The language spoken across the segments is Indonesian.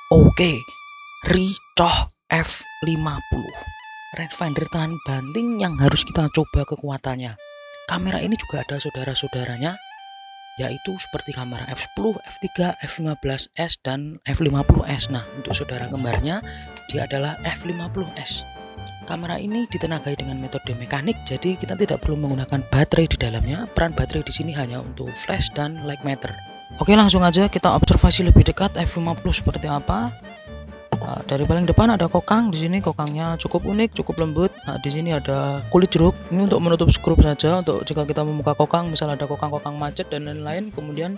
Oke, Ricoh F50 rangefinder tahan banting yang harus kita coba kekuatannya. Kamera ini juga ada saudara-saudaranya, yaitu seperti kamera F10, F3, F15s, dan F50s. Nah, untuk saudara kembarnya, dia adalah F50s. Kamera ini ditenagai dengan metode mekanik, jadi kita tidak perlu menggunakan baterai di dalamnya. Peran baterai di sini hanya untuk flash dan light meter. Oke, langsung aja kita observasi lebih dekat F50 seperti apa. Dari paling depan ada kokang. Di sini kokangnya cukup unik, cukup lembut. Nah, di sini ada kulit jeruk. Ini untuk menutup skrup saja, untuk jika kita membuka kokang, misal ada kokang-kokang macet dan lain-lain. Kemudian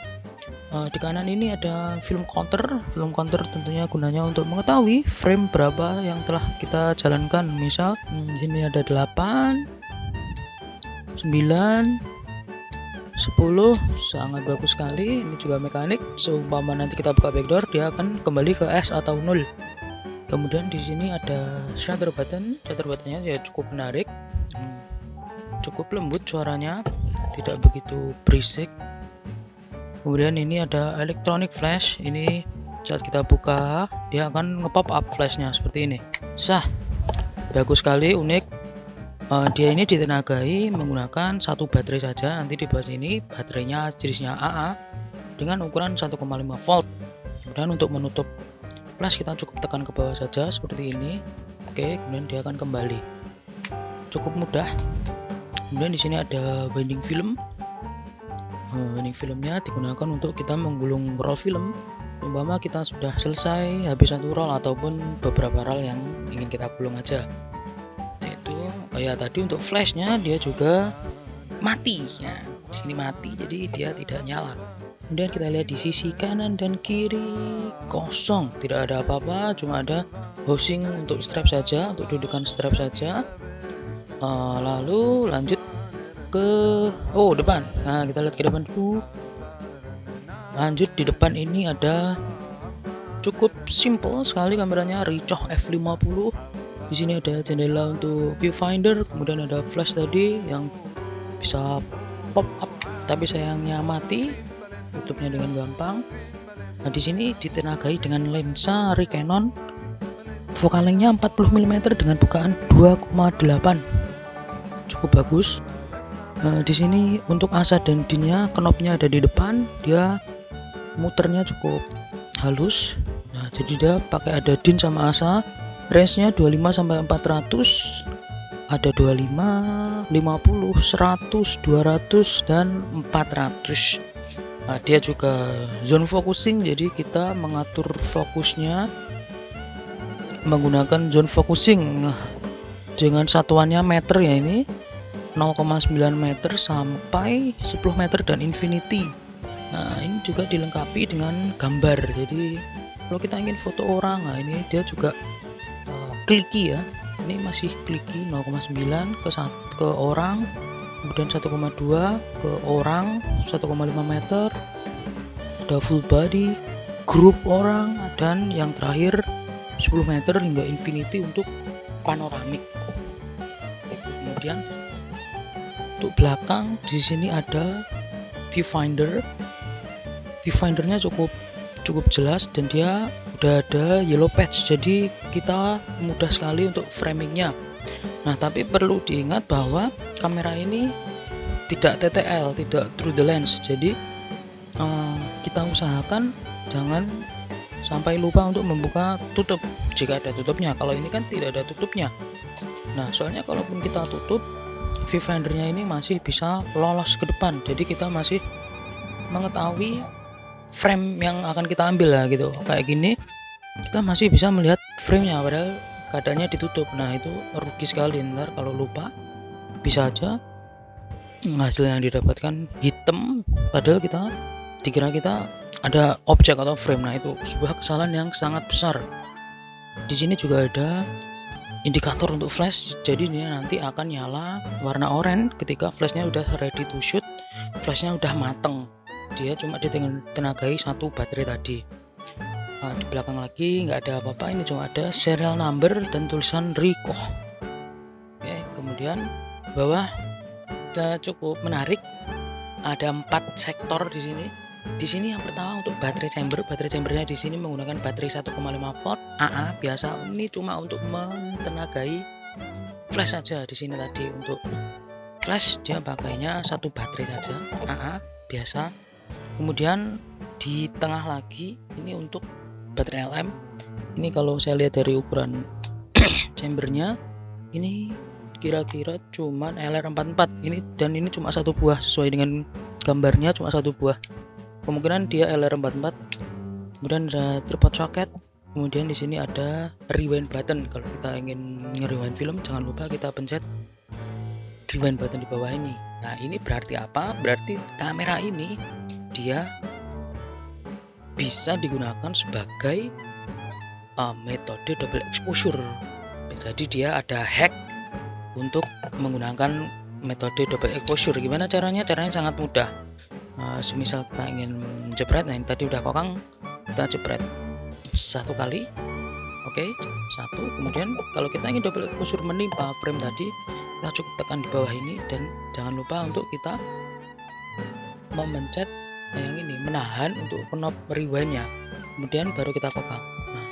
di kanan ini ada film counter. Film counter tentunya gunanya untuk mengetahui frame berapa yang telah kita jalankan. Misal di sini ada 8, 9, 10, sangat bagus sekali. Ini juga mekanik. Seumpama nanti kita buka backdoor, dia akan kembali ke S atau 0. Kemudian di sini ada shutter button. Shutter buttonnya ya cukup menarik, cukup lembut suaranya, tidak begitu berisik. Kemudian ini ada electronic flash. Ini saat kita buka, dia akan nge-pop up flashnya seperti ini. Bagus sekali, unik. Dia ini ditenagai menggunakan satu baterai saja. Nanti di bawah sini baterainya jenisnya AA dengan ukuran 1,5 volt. Kemudian untuk menutup flash kita cukup tekan ke bawah saja seperti ini. Oke, kemudian dia akan kembali. Cukup mudah. Kemudian di sini ada binding film. Binding filmnya digunakan untuk kita menggulung roll film. Umpama kita sudah selesai habis satu roll ataupun beberapa roll yang ingin kita gulung aja. Ya tadi untuk flashnya dia juga mati ya, di sini mati, jadi dia tidak nyala. Kemudian kita lihat di sisi kanan dan kiri kosong, tidak ada apa-apa, cuma ada housing untuk strap saja, untuk dudukan strap saja. Lalu lanjut ke depan. Nah, kita lihat ke depan dulu. Lanjut di depan ini ada cukup simple sekali kameranya, Ricoh F50. Di sini ada jendela untuk viewfinder, kemudian ada flash tadi yang bisa pop up, tapi sayangnya mati, tutupnya dengan gampang. Nah, di sini ditenagai dengan lensa Canon, focal lengthnya 40 mm dengan bukaan 2,8, cukup bagus. Di sini untuk asa dan dinnya, knopnya ada di depan, dia muternya cukup halus. Nah, jadi dia pakai ada din sama asa. Range-nya 25 sampai 400, ada 25, 50, 100, 200 dan 400. Nah, dia juga zone focusing, jadi kita mengatur fokusnya menggunakan zone focusing dengan satuannya meter ya, ini 0,9 meter sampai 10 meter dan infinity. Nah, ini juga dilengkapi dengan gambar. Jadi kalau kita ingin foto orang, nah ini dia juga kliki ya, ini masih kliki 0,9 ke orang, kemudian 1,2 ke orang, 1,5 meter, ada full body, grup orang, dan yang terakhir 10 meter hingga infinity untuk panoramik. Kemudian untuk belakang di sini ada viewfinder. Viewfindernya cukup jelas dan dia udah ada yellow patch, jadi kita mudah sekali untuk framingnya. Nah, tapi perlu diingat bahwa kamera ini tidak TTL, tidak through the lens, jadi kita usahakan jangan sampai lupa untuk membuka tutup jika ada tutupnya. Kalau ini kan tidak ada tutupnya. Nah, soalnya kalaupun kita tutup, viewfindernya ini masih bisa lolos ke depan, jadi kita masih mengetahui frame yang akan kita ambil lah gitu. Kayak gini kita masih bisa melihat frame-nya padahal keadaannya ditutup. Nah, itu rugi sekali, ntar kalau lupa bisa aja hasil yang didapatkan hitam padahal dikira kita ada objek atau frame. Nah, itu sebuah kesalahan yang sangat besar. Di sini juga ada indikator untuk flash, jadi dia nanti akan nyala warna oranye ketika flashnya udah ready to shoot, flashnya udah mateng. Dia cuma ditenagai satu baterai tadi. Nah, di belakang lagi nggak ada apa-apa, ini cuma ada serial number dan tulisan Ricoh. Oke, kemudian bawah cukup menarik, ada 4 sektor di sini. Di sini yang pertama untuk baterai chambernya di sini menggunakan baterai 1,5 volt AA biasa. Ini cuma untuk mentenagai flash saja. Di sini tadi untuk flash dia pakainya satu baterai saja AA biasa. Kemudian di tengah lagi ini untuk baterai LM. Ini kalau saya lihat dari ukuran chambernya ini kira-kira cuman LR44 ini, dan ini cuma satu buah sesuai dengan gambarnya, cuma satu buah. Kemungkinan dia LR44. Kemudian ada tripod socket. Kemudian di sini ada rewind button. Kalau kita ingin nge-rewind film, jangan lupa kita pencet rewind button di bawah ini. Nah, ini berarti apa? Berarti kamera ini dia bisa digunakan sebagai metode double exposure. Jadi dia ada hack untuk menggunakan metode double exposure. Gimana caranya? Caranya sangat mudah. Semisal kita ingin jepret, nah ini tadi udah kokang, kita jepret satu kali, oke, satu. Kemudian kalau kita ingin double exposure menimpa frame tadi, kita cukup tekan di bawah ini, dan jangan lupa untuk kita memencet yang ini, menahan untuk knob rewindnya, kemudian baru kita kokang. Nah,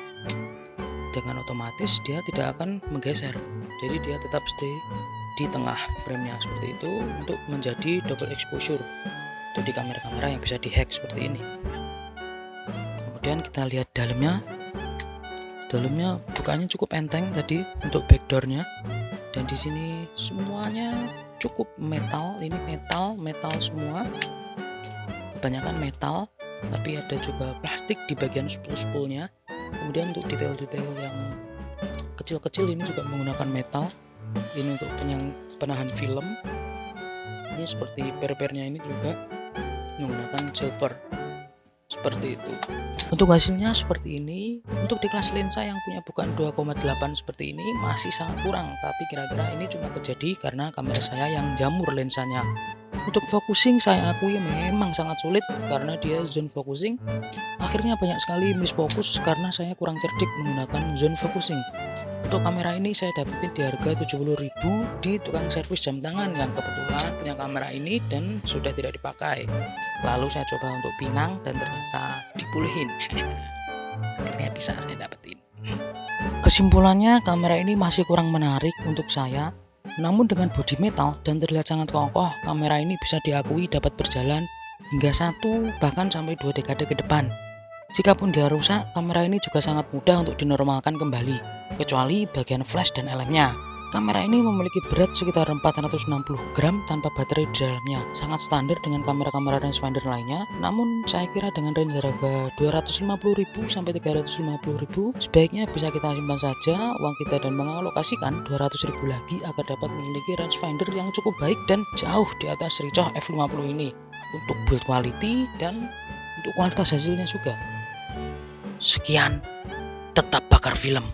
dengan otomatis dia tidak akan menggeser, jadi dia tetap stay di tengah framenya seperti itu untuk menjadi double exposure itu di kamera-kamera yang bisa dihack seperti ini. Kemudian kita lihat dalamnya bukannya cukup enteng tadi untuk backdoornya, dan di sini semuanya cukup metal. Ini metal semua, kebanyakan metal, tapi ada juga plastik di bagian spoolnya. Kemudian untuk detail-detail yang kecil-kecil ini juga menggunakan metal. Ini untuk penahan film. Ini seperti per-pernya ini juga menggunakan silver seperti itu. Untuk hasilnya seperti ini. Untuk di kelas lensa yang punya bukaan 2,8 seperti ini masih sangat kurang, tapi kira-kira ini cuma terjadi karena kamera saya yang jamur lensanya. Untuk focusing saya akui memang sangat sulit karena dia zone focusing. Akhirnya banyak sekali misfokus karena saya kurang cerdik menggunakan zone focusing. Untuk kamera ini saya dapetin di harga 70.000 di tukang servis jam tangan yang kebetulan punya kamera ini dan sudah tidak dipakai. Lalu saya coba untuk pinang dan ternyata dipulihin. Akhirnya bisa saya dapetin. Kesimpulannya, kamera ini masih kurang menarik untuk saya. Namun dengan bodi metal dan terlihat sangat kokoh, kamera ini bisa diakui dapat berjalan hingga 1 bahkan sampai 2 dekade ke depan. Jikapun dia rusak, kamera ini juga sangat mudah untuk dinormalkan kembali, kecuali bagian flash dan LM-nya. Kamera ini memiliki berat sekitar 460 gram tanpa baterai di dalamnya, sangat standar dengan kamera-kamera rangefinder lainnya. Namun saya kira dengan range harga 250.000 sampai 350.000 sebaiknya bisa kita simpan saja uang kita dan mengalokasikan 200.000 lagi agar dapat memiliki rangefinder yang cukup baik dan jauh di atas Ricoh F50 ini untuk build quality dan untuk kualitas hasilnya juga. Sekian, tetap bakar film.